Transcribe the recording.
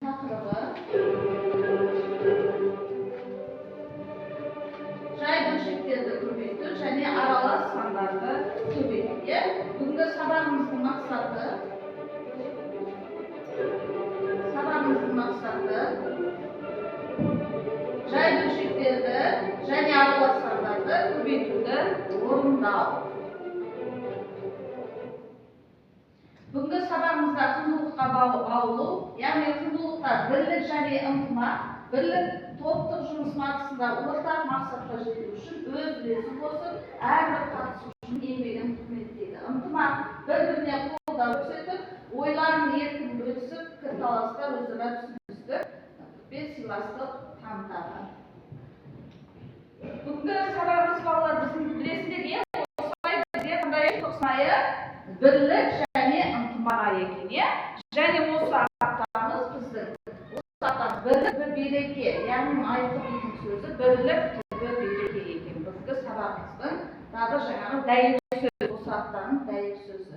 taqribi жай бөлшектерді көбейту және аралас сандарды көбейту. Бүгінгі сабағымыздың мақсаты жай бөлшектерді және аралас сандарды көбейтуді орындау. Бүгінгі сабағымызда құндылыққа баулу, яғни құндылықтар бірлік және ынтымақ, бірлік топтық жұмыс барысында ортақ мақсатқа жету үшін өз үлесін қосып, әрбір қатысушының еңбегін құрметтейді. Ынтымақ бір-біріне қолдау көрсетіп, ойларын еркін бөлісіп, пікірталаста өзара түсіністік пен сыйластық танытады. Бүгінгі сабағымыз балалар біздің білесіздер, осылай бізде қандай тоқсайы бірлік және ынтымақ екен. Және осы аптамыз біздің бірлік береке, яғни айтып дейтін сөзі бірлік береке екен. Бүгінгі сабағымыздың тағы жаңағы дәйек сөзі, осы аптаның дәйек сөзі.